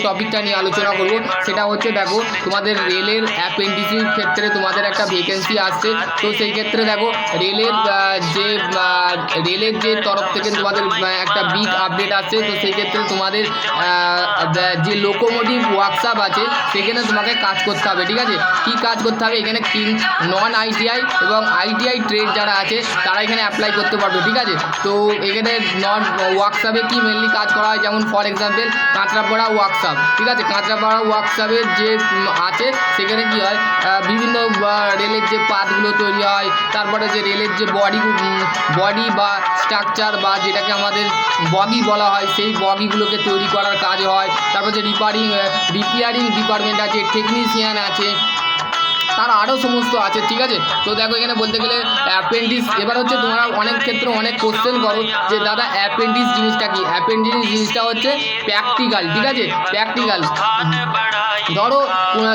টপিকটা নিয়ে আলোচনা করব সেটা হচ্ছে দেখো তোমাদের রেলের অ্যাপেন্ডিসির ক্ষেত্রে তোমাদের একটা ভ্যাকেন্সি আসছে। তো সেই ক্ষেত্রে দেখো রেলের যে তরফ থেকে তোমাদের একটা বিগ আপডেট আসছে। তো সেই ক্ষেত্রে তোমাদের যে লোকোমোটিভ ওয়ার্কশপ আছে সেখানে তোমাকে কাজ করতে হবে, ঠিক আছে। কি কাজ করতে হবে এখানে, নন আইটিআই এবং আইটিআই ট্রেড যারা আছে তারা এখানে অ্যাপ্লাই করতে পারবে, ঠিক আছে। তো এখানে নন ওয়ার্কশপে কি মেনলি কাজ করা হয়, যেমন ফর এক্সাম্পল কাঁচরাপাড়া ওয়ার্কশপ, ঠিক আছে। কাঁচরাপাড়া ওয়ার্কশপের যে আছে সেখানে কি হয়, বিভিন্ন রেলের যে পাতগুলো তৈরি হয়, তারপরে যে রেলের যে বডি বা স্ট্রাকচার বা যেটাকে আমাদের বগি বলা হয় সেই বগিগুলোকে তৈরি করার কাজ হয়। তারপর যে রিপেয়ারিং ডিপার্টমেন্ট আছে, টেকনিশিয়ান আছে, তার আরও সমস্ত আছে, ঠিক আছে। তো দেখো এখানে বলতে গেলে অ্যাপেন্ডিক্স, এবার হচ্ছে তোমরা অনেক ক্ষেত্রে অনেক কোশ্চেন করো যে দাদা অ্যাপেন্ডিক্স জিনিসটা কি। অ্যাপেন্ডিক্স জিনিসটা হচ্ছে প্র্যাকটিক্যাল, ঠিক আছে। প্র্যাকটিক্যাল ধরো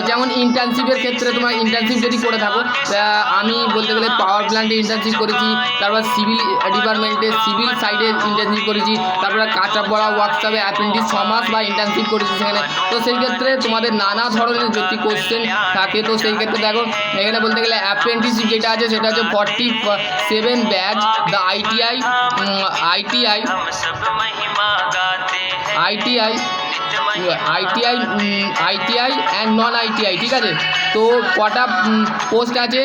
যেমন ইন্টার্নশিপের ক্ষেত্রে তোমার ইন্টার্নশিপ যদি করে থাকো, আমি বলতে গেলে পাওয়ার প্ল্যান্টে ইন্টার্নশিপ করেছি, তারপর সিভিল ডিপার্টমেন্টে সিভিল সাইডে ইন্টার্নশিপ করেছি, তারপরে কাঁচরাপাড়া ওয়ার্কশপে অ্যাপেন্ডিক্স 6 মাস বা ইন্টার্নশিপ করেছি সেখানে। তো সেই ক্ষেত্রে তোমাদের নানা ধরনের যদি কোশ্চেন থাকে তো সেই ক্ষেত্রে দেখো এখানে বলতে গেলে অ্যাপ্রেন্টিসশিপ যেটা আছে সেটা হচ্ছে 47 batch, the ITI and non ITI, ঠিক আছে। তো কটা পোস্ট আছে,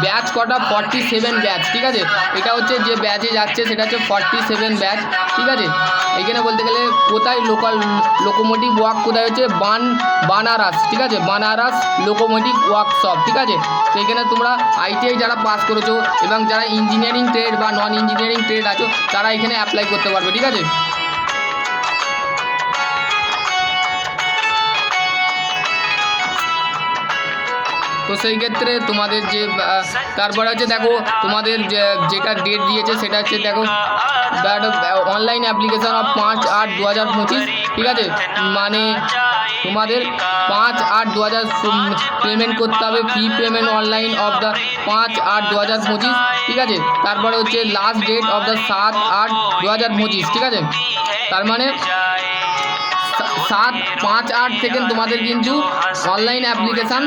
ব্যাচ কটা 47 ব্যাচ, ঠিক আছে। এটা হচ্ছে যে ব্যাচে যাচ্ছে সেটা হচ্ছে 47 ব্যাচ, ঠিক আছে। এখানে বলতে গেলে কোথায় লোকোমোটিভ ওয়ার্ক কোথায় হচ্ছে বানারস, ঠিক আছে। বানারস লোকোমোটিভ ওয়ার্কশপ, ঠিক আছে। তো এখানে তোমরা আইটিআই যারা পাস করেছো এবং যারা ইঞ্জিনিয়ারিং ট্রেড বা নন ইঞ্জিনিয়ারিং ট্রেড আছো তারা এখানে অ্যাপ্লাই করতে পারবে, ঠিক আছে। তো সেই ক্ষেত্রে তোমাদের যে তারপরে হচ্ছে দেখো তোমাদের যেটা ডেট দিয়েছে সেটা হচ্ছে দেখো অনলাইন অ্যাপ্লিকেশন অফ 5/8/2025, ঠিক আছে। মানে তোমাদের 5/8/2000 পেমেন্ট করতে হবে, fee payment online of the 5/8/2025, ঠিক আছে। তারপরে হচ্ছে লাস্ট ডেট অফ দ্য 7/8/2025, ঠিক আছে। তার মানে 7/5/8 থেকে তোমাদের কিন্তু অনলাইন অ্যাপ্লিকেশান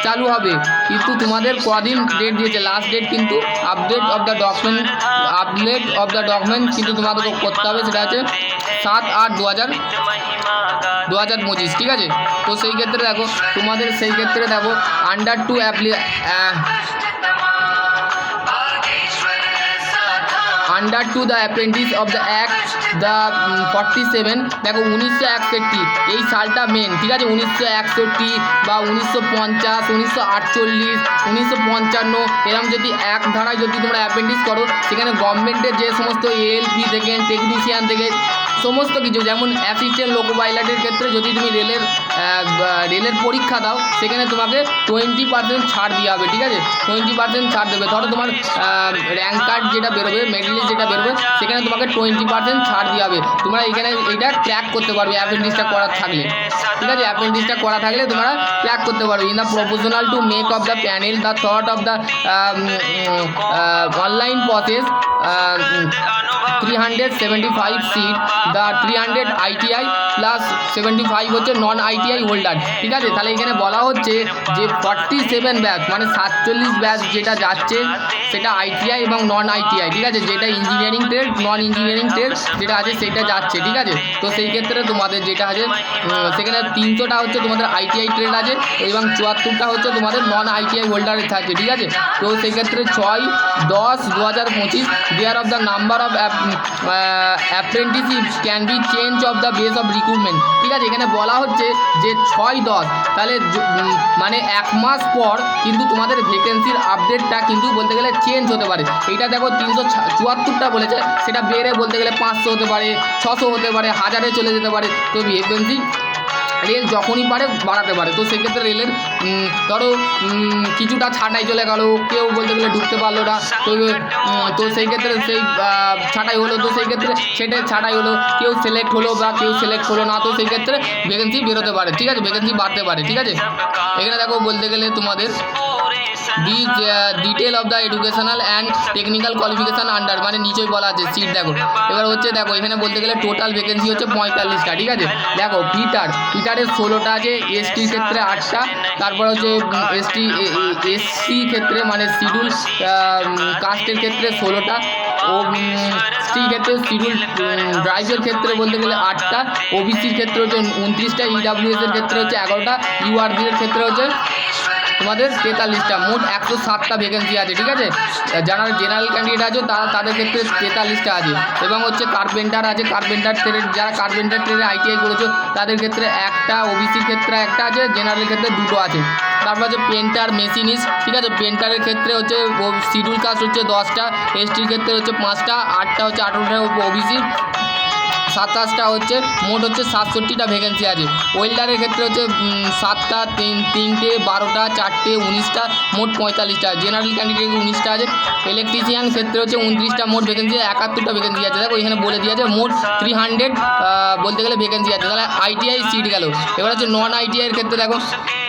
চালু হবে, কিন্তু তোমাদের কদিন ডেট দিয়েছে, লাস্ট ডেট কিন্তু আপডেট অফ দ্য ডকুমেন্ট কিন্তু তোমাদেরকে করতে হবে, সেটা হচ্ছে 7/8/2025, ঠিক আছে। তো সেই ক্ষেত্রে দেখো তোমাদের under to the apprentice of the act the 47, দেখো 1961 এই সালটা মেন, ঠিক আছে। 1961 বা 1950, 1948, 1955 এরকম যদি এক ধারায় যদি তোমরা অ্যাপেন্ডিক্স করো সেখানে গভর্নমেন্টের যে সমস্ত এএলপি থেকে টেকনিশিয়ান থেকে সমস্ত কিছু, যেমন অ্যাসিস্ট্যান্ট লোকো পাইলটের ক্ষেত্রে যদি তুমি রেলের পরীক্ষা দাও সেখানে তোমাকে 20% ছাড় দেওয়া হবে, ঠিক আছে। 20% ছাড় দেবে। ধরো তোমার র্যাঙ্ক কার্ড যেটা বেরোবে, মেরিট লিস্ট যেটা বেরোবে সেখানে তোমাকে 20% ছাড় দেওয়া হবে। তোমরা এখানে এইটা ট্র্যাক করতে পারবে অ্যাপেন্ডিক্সটা করা থাকলে, ঠিক আছে। অ্যাপেন্ডিক্সটা করা থাকলে তোমরা ট্র্যাক করতে পারবে। In the proportional to make of the panel the thought of the online process 375 seat, the 300 ITI plus 75 হচ্ছে নন আইটিআই হোল্ডার, ঠিক আছে। তাহলে এখানে বলা হচ্ছে যে 47 ব্যাচ মানে 47 ব্যাচ যেটা যাচ্ছে সেটা আইটিআই এবং নন আইটিআই, ঠিক আছে। যেটা ইঞ্জিনিয়ারিং ট্রেড নন ইঞ্জিনিয়ারিং ট্রেড যেটা আছে সেটা যাচ্ছে, ঠিক আছে। তো সেই ক্ষেত্রে তোমাদের যেটা আছে সেখানে 300টা হচ্ছে তোমাদের আইটিআই ট্রেড আছে এবং 74টা হচ্ছে তোমাদের নন আইটিআই হোল্ডারের থাকছে, ঠিক আছে। তো সেই ক্ষেত্রে 6/10/2025 there of the number of apprenticeship can be change of the base of recruitment, ঠিক আছে। এখানে বলা হচ্ছে যে 6/10 তাহলে মানে 1 মাস পর কিন্তু তোমাদের ভ্যাকেন্সির আপডেটটা কিন্তু বলতে গেলে চেঞ্জ হতে পারে। এইটা দেখো 374টা বলেছে, সেটা বেড়ে বলতে গেলে 500 হতে পারে, 600 হতে পারে, 1000-এ চলে যেতে পারে। তো ভ্যাকেন্সি রেল যখনই পারে বাড়াতে পারে। তো সেক্ষেত্রে রেলের ধরো কিছুটা ছাঁটাই চলে গেল, কেউ বলতে গেলে ঢুকতে পারলো না, তো সেই ক্ষেত্রে সেই ছাঁটাই হলো, তো সেই ক্ষেত্রে সেটা ছাঁটাই হলো, কেউ সিলেক্ট হলো বা কেউ সিলেক্ট হলো না, তো সেই ক্ষেত্রে ভ্যাকেন্সি বেরোতে পারে, ঠিক আছে। ভ্যাকেন্সি বাড়তে পারে, ঠিক আছে। এখানে দেখো বলতে গেলে তোমাদের the detail of the educational and technical qualification under, মানে নিচেই বলা আছে সিট। দেখো এবার হচ্ছে দেখো এখানে বলতে গেলে টোটাল ভ্যাকেন্সি হচ্ছে 45টা, ঠিক আছে। দেখো ফিটারের 16টা আছে, এসটির ক্ষেত্রে 8টা, তারপর হচ্ছে এসসি ক্ষেত্রে মানে শিডিউল কাস্টের ক্ষেত্রে 16টা, ও এসটির ক্ষেত্রে শিডিউল ড্রাইভের ক্ষেত্রে বলতে গেলে 8টা, ওবিসির ক্ষেত্রে হচ্ছে 29টা, ইডাব্লিউএস এর ক্ষেত্রে হচ্ছে 11টা, ইউআরডি এর ক্ষেত্রে হচ্ছে তোমাদের 43টা, মোট 107টা ভ্যাকেন্সি আছে, ঠিক আছে। যারা জেনারেল ক্যান্ডিডেট আছে তাদের ক্ষেত্রে 43টা আছে। এবং হচ্ছে কার্পেন্টার আছে, কার্পেন্টার ট্রেড, যারা কার্পেন্টার ট্রেডে আইটিআই করেছো তাদের ক্ষেত্রে 1টা, ওবিসির ক্ষেত্রে 1টা আছে, জেনারেল ক্ষেত্রে 2টো আছে। তারপর হচ্ছে পেন্টার মেশিনিস্ট, ঠিক আছে। পেন্টারের ক্ষেত্রে হচ্ছে শিডিউল কাস্ট হচ্ছে 10টা, এসটির ক্ষেত্রে হচ্ছে 5টা, 8টা হচ্ছে 18টা ওবিসি, 27টা হচ্ছে, মোট হচ্ছে 67টা ভ্যাকেন্সি আছে। ওয়েল্ডারের ক্ষেত্রে হচ্ছে 7টা, 3টে, 12টা, 4টে, 19টা, মোট 45টা, জেনারেল ক্যান্ডিডেট 19টা আছে। ইলেকট্রিশিয়ান ক্ষেত্রে হচ্ছে 29টা, মোট ভ্যাকেন্সি 71টা ভ্যাকেন্সি আছে। দেখো এখানে বলে দিয়েছে মোট 300 বলতে গেলে ভ্যাকেন্সি আছে। তাহলে আইটিআই সিট গেল। এবার হচ্ছে নন আইটিআইয়ের ক্ষেত্রে দেখো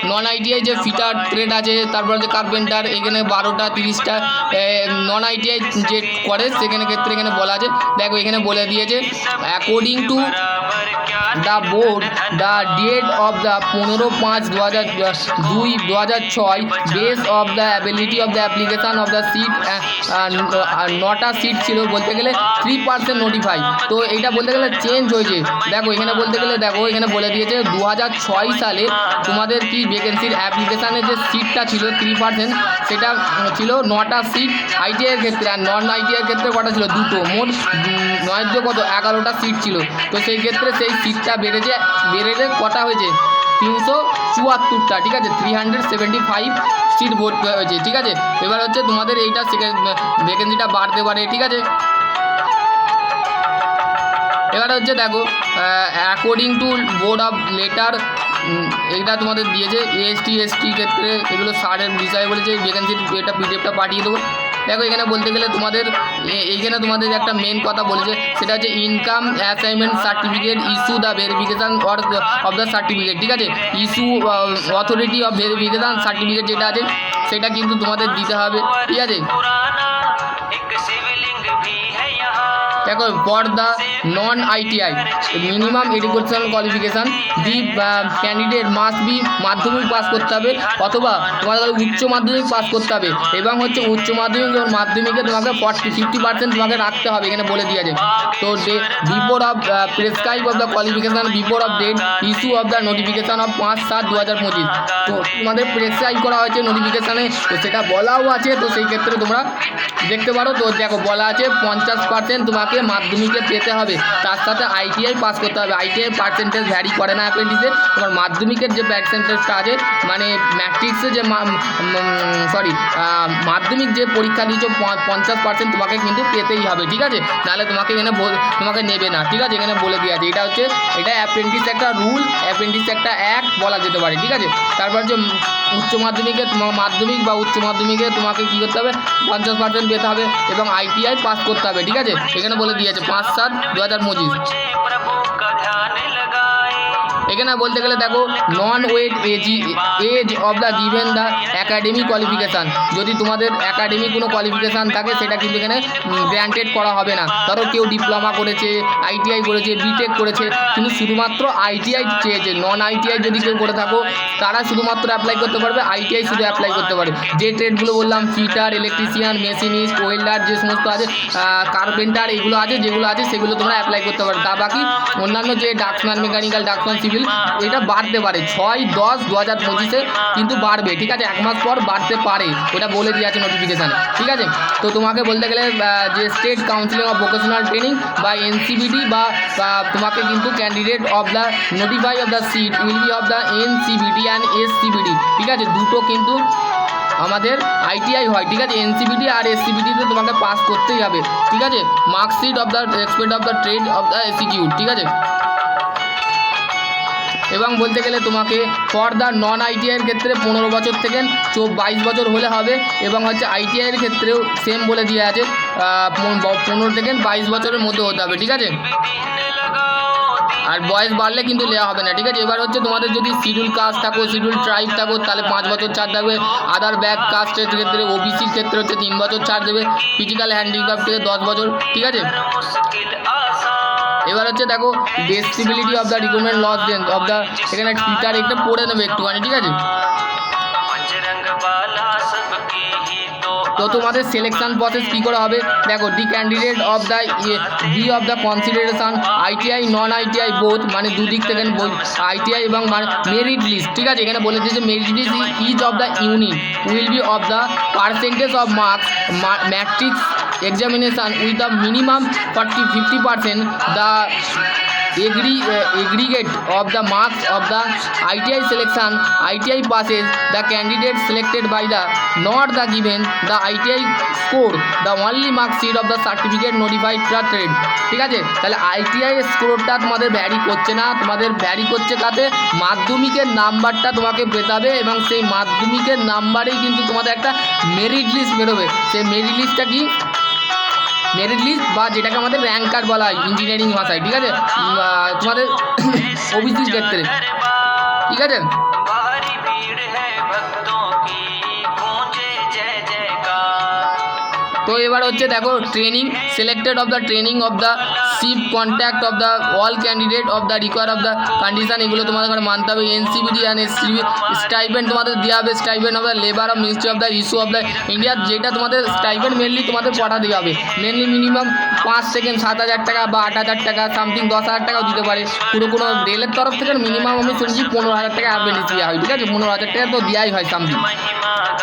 নন আইটিআই যে ফিটার ট্রেড আছে, তারপর হচ্ছে কার্পেন্টার, এখানে 12টা, 30টা নন আইটিআই যে করে সেখানে ক্ষেত্রে এখানে বলা আছে। দেখো এখানে বলে দিয়েছে according to the board the date of the 15/5/2006 base of the ability of the application of the seat, 9টা সিট ছিল বলতে গেলে 3% নোটিফাই। তো এইটা বলতে গেলে চেঞ্জ হয়েছে। দেখো এখানে বলতে গেলে দেখো এখানে বলে দিয়েছে 2006 সালে তোমাদের কি ভ্যাকেন্সির অ্যাপ্লিকেশানের যে সিটটা ছিল 3%, সেটা ছিল 9টা সিট আইটিআইয়ের ক্ষেত্রে, আর নন আইটিআইয়ের ক্ষেত্রে কটা ছিল 2টো, মোট 9 কত 11টা সিট ছিল। তো সেই ক্ষেত্রে সেই সিটটা বেড়েছে কটা হয়েছে 374টা, ঠিক আছে। 375 সিট ভোট হয়েছে, ঠিক আছে। এবার হচ্ছে তোমাদের এইটা ভ্যাকেন্সিটা বাড়তে পারে, ঠিক আছে। এবার হচ্ছে দেখো according to board of letter, এইটা তোমাদের দিয়েছে এসটি ক্ষেত্রে এগুলো সারের বিষয়ে বলেছে। ভ্যাকেন্সির এটা পিডিএফটা পাঠিয়ে দেবো। দেখো এখানে বলতে গেলে এইখানে তোমাদের একটা মেন কথা বলেছে, সেটা হচ্ছে income assignment certificate issue the verification of the certificate, ঠিক আছে। Issue authority of verification certificate যেটা আছে সেটা কিন্তু তোমাদের দিতে হবে, ঠিক আছে। দেখো for the non ITI minimum educational qualification the candidate must be মাধ্যমিক পাস করতে হবে, অথবা তোমাদের উচ্চ মাধ্যমিক পাস করতে হবে। এবং হচ্ছে উচ্চ মাধ্যমিক এবং মাধ্যমিকে তোমাকে 50% তোমাকে রাখতে হবে, এখানে বলে দিয়েছে। তো before of prescribe of the qualification before of date issue of the notification of 5/7/2025। তো তোমাদের প্রেসক্রাইব করা হয়েছে নোটিফিকেশানে, তো সেটা বলাও আছে। তো সেই ক্ষেত্রে তোমরা দেখতে পারো। তো দেখো বলা আছে 50% তোমাকে মাধ্যমিকে পেতে হবে, তার সাথে আইটিআই পাস করতে হবে। আইটিআই পার্সেন্টেজ ভ্যারি করে না অ্যাপ্রেন্টিসে। তোমার মাধ্যমিকের যে পার্সেন্টেজটা আছে, মানে ম্যাট্রিক্সে যে মাধ্যমিক যে পরীক্ষা দিয়েছো 50% তোমাকে কিন্তু পেতেই হবে, ঠিক আছে। নাহলে তোমাকে নেবে না, ঠিক আছে। এখানে বলে দেওয়া আছে এটা অ্যাপ্রেন্টিস একটা রুল, অ্যাপ্রেন্টিস একটা অ্যাক্ট বলা যেতে পারে, ঠিক আছে। তারপর যে উচ্চ মাধ্যমিকে মাধ্যমিক বা উচ্চ মাধ্যমিকে তোমাকে কী করতে হবে 50% পেতে হবে এবং আইটিআই পাস করতে হবে, ঠিক আছে। এখানে বলে দিয়েছে 5/7/2025। এখানে বলতে গেলে দেখো non weightage of the given the academic qualification, যদি তোমাদের একাডেমিক কোনো কোয়ালিফিকেশান থাকে সেটা কিন্তু এখানে গ্র্যান্টেড করা হবে না। ধরো কেউ ডিপ্লোমা করেছে, আইটিআই করেছে, বিটেক করেছে, কিন্তু শুধুমাত্র আইটিআই চেয়েছে। নন আইটিআই যদি কেউ করে থাকো তারা শুধুমাত্র অ্যাপ্লাই করতে পারবে, আইটিআই শুধু অ্যাপ্লাই করতে পারে। যে ট্রেডগুলো বললাম ফিটার, ইলেকট্রিশিয়ান, মেশিনিস্ট, ওয়েল্ডার যে সমস্ত আছে, কার্পেন্টার, এগুলো আছে যেগুলো আছে সেগুলো তোমরা অ্যাপ্লাই করতে পারো। তা বাকি অন্যান্য যে ডাক্তার মেকানিক্যাল, ডাক্তার সিভিল, এটা বাড়তে পারে 6/10/2025 কিন্তু বাড়বে, ঠিক আছে। 1 মাস পর বাড়তে পারে, ওটা বলে দিয়ে আছে নোটিফিকেশানে, ঠিক আছে। তো তোমাকে বলতে গেলে যে state counselling of vocational training বা এনসিবিটি বা তোমাকে কিন্তু candidate of the notify of the seat will be of the NCVT and SCVT, ঠিক আছে। দুটো কিন্তু আমাদের আইটিআই হয়, ঠিক আছে। এনসিবিটি আর এসসিবিটিতে তোমাকে পাস করতেই হবে, ঠিক আছে। Marksheet of the expect of the trade of the execute, ঠিক আছে। এবং বলতে গেলে তোমাকে ফর দ্য নন আইটিআইয়ের ক্ষেত্রে 15 বছর থেকে 22 বছর হলে হবে। এবং হচ্ছে আইটিআইয়ের ক্ষেত্রেও সেম বলে দিয়ে আছে 15 থেকে 22 বছরের মধ্যে হতে হবে, ঠিক আছে। আর বয়স বাড়লে কিন্তু নেওয়া হবে না, ঠিক আছে। এবার হচ্ছে তোমাদের যদি শিডিউল কাস্ট থাকো, শিডিউল ট্রাইব থাকো, তাহলে 5 বছর ছাড় থাকবে। আদার ব্যাক কাস্টের ক্ষেত্রে, ওবিসির ক্ষেত্রে হচ্ছে 3 বছর ছাড় দেবে। ফিজিক্যাল হ্যান্ডিক্যাপ থেকে 10 বছর, ঠিক আছে। এবার হচ্ছে দেখো disability of the recruitment loss of the, এখানে টিটার একটা পড়ে নেবে একটুখানি, ঠিক আছে। তো তোমাদের সিলেকশন প্রসেস কী করে হবে দেখো, the candidate of the of the consideration ITI non ITI both, মানে দুদিক থেকে আইটিআই এবং মেরিট লিস্ট, ঠিক আছে। এখানে বলেছে যে merit list each of the unit will be of the percentage of marks matrix examination with the minimum 50% the aggregate of the marks of the ITI selection. ITI passes the candidate selected by the not the given the ITI score the only mark sheet of the certificate notified the trade, ঠিক আছে। তাহলে ITI স্কোরটা তোমাদের vary করছে না, তোমাদের vary করছে কাতে মাধ্যমিকের নাম্বারটা তোমাকে পেতে হবে, এবং সেই মাধ্যমিকের নাম্বারেই কিন্তু তোমাদের একটা মেরিট লিস্ট বেরোবে। সেই মেরিট লিস্টটা কি, মেরিট লিস্ট বা যেটাকে আমাদের র্যাঙ্ক কার্ড বলা হয় ইঞ্জিনিয়ারিং ভাষায়, ঠিক আছে, তোমাদের ওবিসির ক্ষেত্রে, ঠিক আছে। তো এবার হচ্ছে দেখো training selected of the training of the ship contact of the all candidate of the require of the condition, এগুলো তোমাদের মানতে হবে। এনসিবিডি অ্যান্ড এসসিবি স্টাইপেন্ড তোমাদের দেওয়া হবে, stipend of the labour of ministry of the issue of the India, যেটা তোমাদের stipend mainly তোমাদের পড়া দেওয়া হবে। মেনলি মিনিমাম 5 সেকেন্ড 7,000 টাকা বা 8,000 টাকা সামথিং 10,000 টাকাও দিতে পারে। কোনো রেলের তরফ থেকে মিনিমাম আমি শুনছি 15,000 টাকা অ্যাপ্রেন্টিস দেওয়া হয়, ঠিক আছে। 15,000 টাকা তো দেওয়াই হয় সামথিং।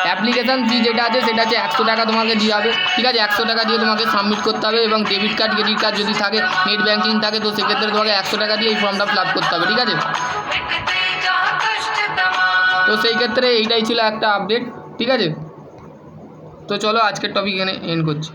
অ্যাপ্লিকেশান ফি যেটা আছে সেটা হচ্ছে 100 টাকা তোমাকে দিয়ে হবে, ঠিক আছে। 100 টাকা দিয়ে তোমাকে সাবমিট করতে হবে, এবং ডেবিট কার্ড ক্রেডিট কার্ড যদি থাকে, নেট ব্যাঙ্কিং থাকে, তো সেক্ষেত্রে তোমাকে 100 টাকা দিয়ে এই ফর্মটা ফিল আপ করতে হবে, ঠিক আছে। তো সেই ক্ষেত্রে এইটাই ছিল একটা আপডেট, ঠিক আছে। তো চলো আজকের টপিক এখানে এন্ড করছি।